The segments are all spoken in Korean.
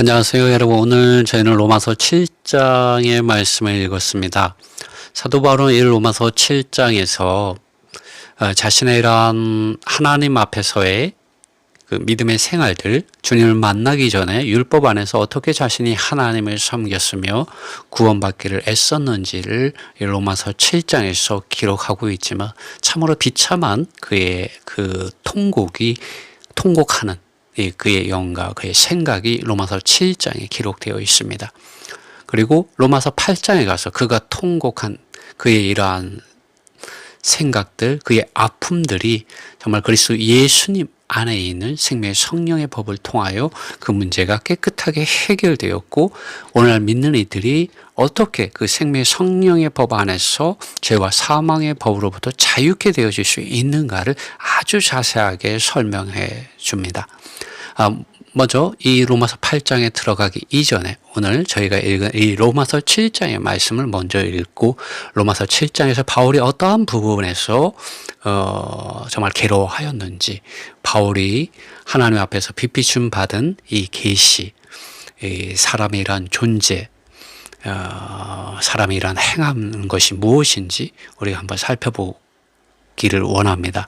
안녕하세요, 여러분. 오늘 저희는 로마서 7장의 말씀을 읽었습니다. 사도 바울은 이 로마서 7장에서 자신의 이러한 하나님 앞에서의 그 믿음의 생활들, 주님을 만나기 전에 율법 안에서 어떻게 자신이 하나님을 섬겼으며 구원받기를 애썼는지를 이 로마서 7장에서 기록하고 있지만 참으로 비참한 그의 그 통곡하는 그의 영과 그의 생각이 로마서 7장에 기록되어 있습니다. 그리고 로마서 8장에 가서 그가 통곡한 그의 이러한 생각들, 그의 아픔들이 정말 그리스도 예수님 안에 있는 생명의 성령의 법을 통하여 그 문제가 깨끗하게 해결되었고, 오늘날 믿는 이들이 어떻게 그 생명의 성령의 법 안에서 죄와 사망의 법으로부터 자유케 되어질 수 있는가를 아주 자세하게 설명해 줍니다. 먼저 이 로마서 8장에 들어가기 이전에 오늘 저희가 읽은 이 로마서 7장의 말씀을 먼저 읽고, 로마서 7장에서 바울이 어떠한 부분에서 정말 괴로워하였는지, 바울이 하나님 앞에서 빛비춤 받은 이 계시, 이 사람이란 존재, 사람이란 행하는 것이 무엇인지 우리가 한번 살펴보기를 원합니다.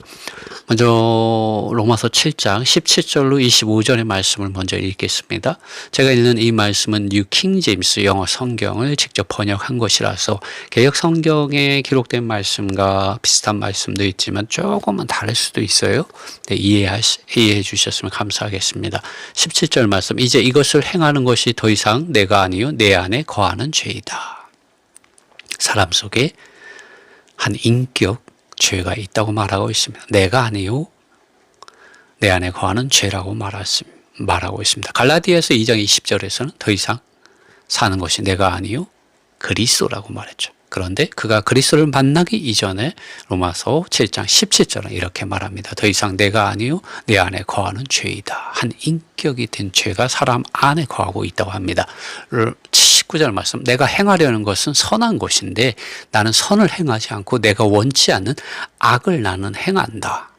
먼저 로마서 7장 17절로 25절의 말씀을 먼저 읽겠습니다. 제가 읽는 이 말씀은 뉴 킹 제임스 영어 성경을 직접 번역한 것이라서 개역 성경에 기록된 말씀과 비슷한 말씀도 있지만 조금은 다를 수도 있어요. 네, 이해해 주셨으면 감사하겠습니다. 17절 말씀, 이제 이것을 행하는 것이 더 이상 내가 아니요 내 안에 거하는 죄이다. 사람 속에 한 인격 죄가 있다고 말하고 있습니다. 내가 아니요 내 안에 거하는 죄라고 말하고 있습니다. 갈라디아서 2장 20절에서는 더 이상 사는 것이 내가 아니요 그리스도라고 말했죠. 그런데 그가 그리스도를 만나기 이전에 로마서 7장 17절은 이렇게 말합니다. 더 이상 내가 아니요 내 안에 거하는 죄이다. 한 인격이 된 죄가 사람 안에 거하고 있다고 합니다. 19절 말씀, 내가 행하려는 것은 선한 것인데 나는 선을 행하지 않고 내가 원치 않는 악을 나는 행한다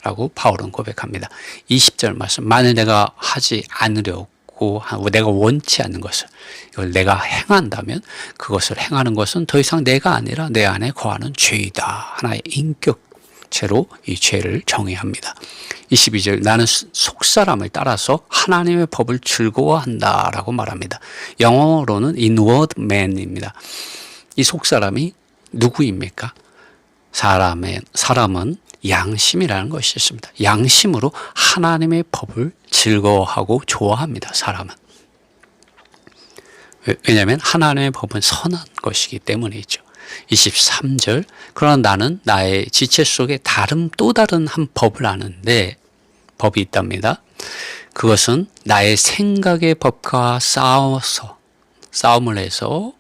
라고 바울은 고백합니다. 20절 말씀, 만일 내가 하지 않으려고 내가 원치 않는 것을 이걸 내가 행한다면 그것을 행하는 것은 더 이상 내가 아니라 내 안에 거하는 죄이다. 하나의 인격체로 이 죄를 정의합니다. 22절, 나는 속사람을 따라서 하나님의 법을 즐거워한다 라고 말합니다. 영어로는 inward man입니다. 이 속사람이 누구입니까? 사람은 양심이라는 것이 있습니다. 양심으로 하나님의 법을 즐거워하고 좋아합니다. 사람은. 왜냐하면 하나님의 법은 선한 것이기 때문이죠. 23절, 그러나 나는 나의 지체 속에 또 다른 한 법을 아는데, 법이 있답니다. 그것은 나의 생각의 법과 싸움을 해서,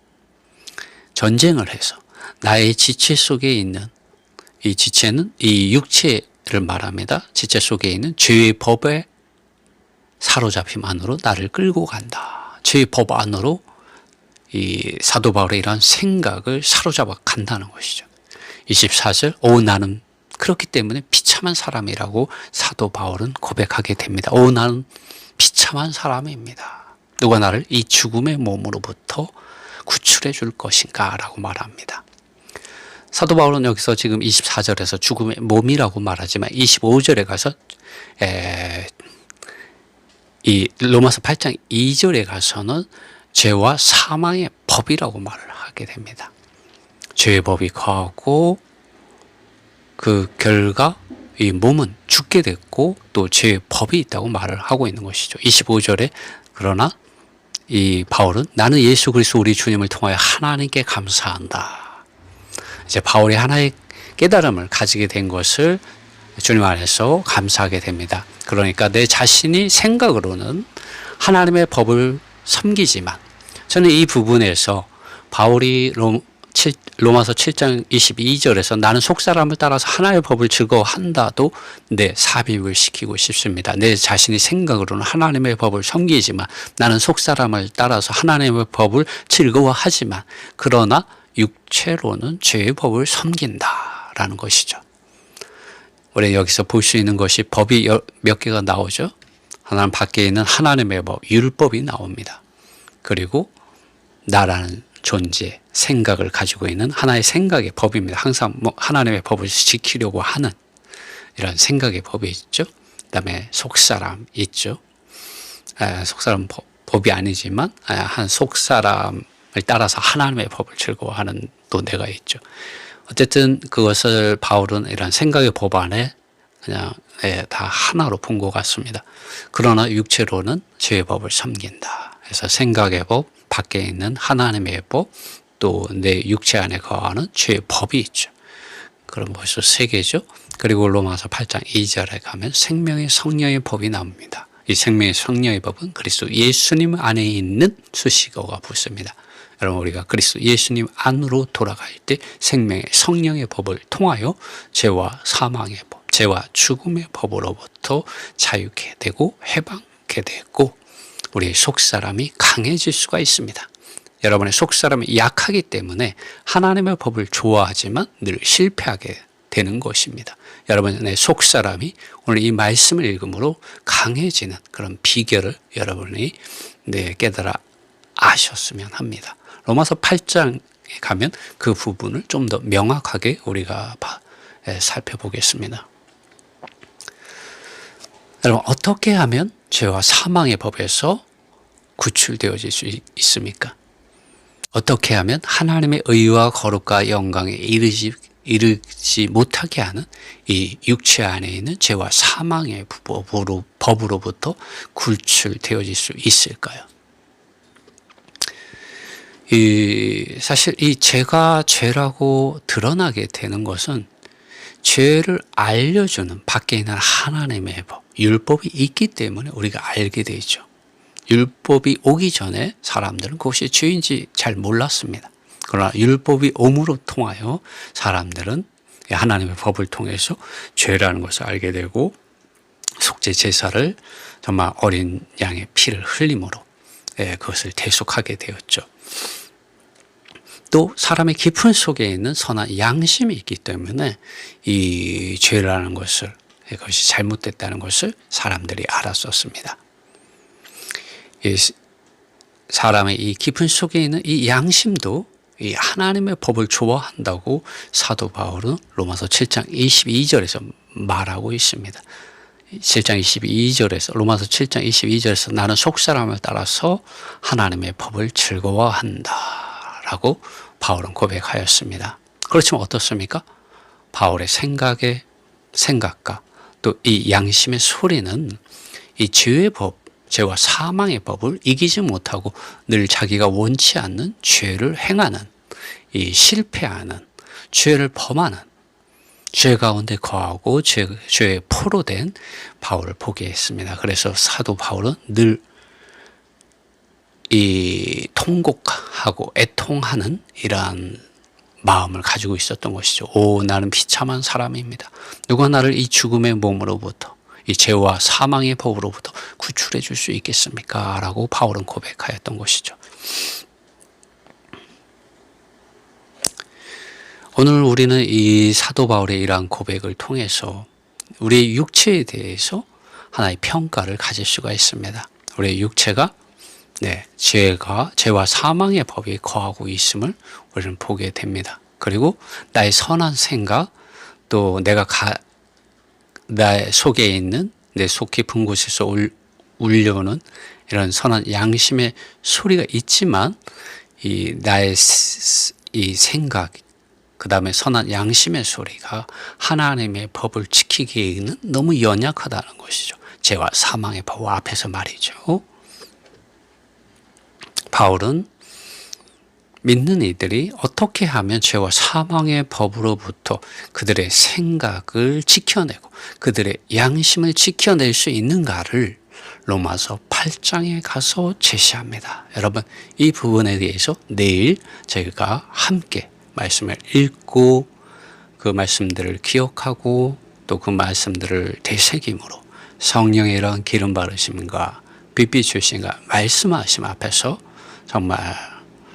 전쟁을 해서 나의 지체 속에 있는, 이 지체는 이 육체를 말합니다. 지체 속에 있는 죄의 법에 사로잡힘 안으로 나를 끌고 간다. 죄의 법 안으로 이 사도 바울의 이러한 생각을 사로잡아 간다는 것이죠. 24절, 나는 그렇기 때문에 비참한 사람이라고 사도 바울은 고백하게 됩니다. 나는 비참한 사람입니다. 누가 나를 이 죽음의 몸으로부터 구출해 줄 것인가 라고 말합니다. 사도 바울은 여기서 지금 24절에서 죽음의 몸이라고 말하지만 25절에 가서 이 로마서 8장 2절에 가서는 죄와 사망의 법이라고 말을 하게 됩니다. 죄의 법이 거하고 그 결과 이 몸은 죽게 됐고 또 죄의 법이 있다고 말을 하고 있는 것이죠. 25절에 그러나 이 바울은 나는 예수 그리스도 우리 주님을 통하여 하나님께 감사한다. 이제 바울이 하나의 깨달음을 가지게 된 것을 주님 안에서 감사하게 됩니다. 그러니까 내 자신이 생각으로는 하나님의 법을 섬기지만, 저는 이 부분에서 바울이 로마서 7장 22절에서 나는 속사람을 따라서 하나님의 법을 즐거워한다도 삽입을 시키고 싶습니다. 내 자신이 생각으로는 하나님의 법을 섬기지만 나는 속사람을 따라서 하나님의 법을 즐거워하지만 그러나 육체로는 죄의 법을 섬긴다라는 것이죠. 우리 여기서 볼 수 있는 것이 법이 몇 개가 나오죠. 하나님 밖에 있는 하나님의 법, 율법이 나옵니다. 그리고 나라는 존재, 생각을 가지고 있는 하나의 생각의 법입니다. 항상 하나님의 법을 지키려고 하는 이런 생각의 법이 있죠. 그다음에 속사람 있죠. 속사람 법이 아니지만 한 속사람을 따라서 하나님의 법을 즐거워하는 또 내가 있죠. 어쨌든 그것을 바울은 이런 생각의 법 안에 그냥 다 하나로 본 것 같습니다. 그러나 육체로는 죄의 법을 섬긴다. 그래서 생각의 법, 밖에 있는 하나님의 법, 또 내 육체 안에 거하는 죄의 법이 있죠. 그럼 벌써 세 개죠. 그리고 로마서 8장 2절에 가면 생명의 성령의 법이 나옵니다. 이 생명의 성령의 법은 그리스도 예수님 안에 있는 수식어가 붙습니다. 여러분 우리가 그리스도 예수님 안으로 돌아갈 때 생명의 성령의 법을 통하여 죄와 사망의 법, 죄와 죽음의 법으로부터 자유케 되고 해방케 되고 우리의 속사람이 강해질 수가 있습니다. 여러분의 속사람이 약하기 때문에 하나님의 법을 좋아하지만 늘 실패하게 되는 것입니다. 여러분의 속사람이 오늘 이 말씀을 읽음으로 강해지는 그런 비결을 여러분이 깨달아 아셨으면 합니다. 로마서 8장에 가면 그 부분을 좀 더 명확하게 우리가 살펴보겠습니다. 여러분 어떻게 하면 죄와 사망의 법에서 구출되어질 수 있습니까? 어떻게 하면 하나님의 의와 거룩과 영광에 이르지 못하게 하는 이 육체 안에 있는 죄와 사망의 법으로부터 구출되어질 수 있을까요? 사실 이 죄가 죄라고 드러나게 되는 것은 죄를 알려주는 밖에 있는 하나님의 법, 율법이 있기 때문에 우리가 알게 되죠. 율법이 오기 전에 사람들은 그것이 죄인지 잘 몰랐습니다. 그러나 율법이 옴으로 통하여 사람들은 하나님의 법을 통해서 죄라는 것을 알게 되고 속죄 제사를 정말 어린 양의 피를 흘림으로 그것을 대속하게 되었죠. 또 사람의 깊은 속에 있는 선한 양심이 있기 때문에 이 죄라는 것을 그것이 잘못됐다는 것을 사람들이 알았었습니다. 사람의 이 깊은 속에 있는 이 양심도 이 하나님의 법을 좋아한다고 사도 바울은 로마서 7장 22절에서 말하고 있습니다. 7장 22절에서 로마서 7장 22절에서 나는 속사람을 따라서 하나님의 법을 즐거워한다 라고 바울은 고백하였습니다. 그렇지만 어떻습니까? 바울의 생각과 또 이 양심의 소리는 이 죄의 법, 죄와 사망의 법을 이기지 못하고 늘 자기가 원치 않는 죄를 행하는 이 실패하는 죄를 범하는 죄 가운데 거하고 죄의 포로된 바울을 보게 했습니다. 그래서 사도 바울은 늘 이 통곡하고 애통하는 이러한 마음을 가지고 있었던 것이죠. 나는 비참한 사람입니다. 누가 나를 이 죽음의 몸으로부터 이 죄와 사망의 법으로부터 구출해 줄 수 있겠습니까? 라고 바울은 고백하였던 것이죠. 오늘 우리는 이 사도 바울의 이러한 고백을 통해서 우리의 육체에 대해서 하나의 평가를 가질 수가 있습니다. 우리의 육체가 죄와 사망의 법이 거하고 있음을 우리는 보게 됩니다. 그리고 나의 선한 생각, 또 나의 속에 있는 내 속 깊은 곳에서 울려오는 이런 선한 양심의 소리가 있지만 나의 이 생각, 그 다음에 선한 양심의 소리가 하나님의 법을 지키기에는 너무 연약하다는 것이죠. 죄와 사망의 법 앞에서 말이죠. 바울은 믿는 이들이 어떻게 하면 죄와 사망의 법으로부터 그들의 생각을 지켜내고 그들의 양심을 지켜낼 수 있는가를 로마서 8장에 가서 제시합니다. 여러분 이 부분에 대해서 내일 저희가 함께 말씀을 읽고 그 말씀들을 기억하고 또 그 말씀들을 되새김으로 성령의 이러한 기름 바르심과 빛비 출신과 말씀하심 앞에서 정말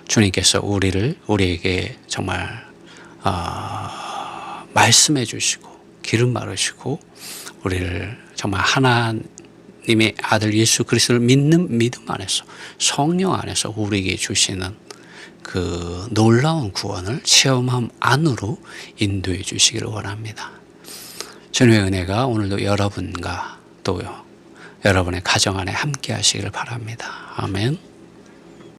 주님께서 우리에게 정말 말씀해 주시고 기름 바르시고 우리를 정말 하나님의 아들 예수 그리스도를 믿는 믿음 안에서 성령 안에서 우리에게 주시는 그 놀라운 구원을 체험함 안으로 인도해 주시기를 원합니다. 주님의 은혜가 오늘도 여러분과 또 여러분의 가정 안에 함께 하시기를 바랍니다. 아멘.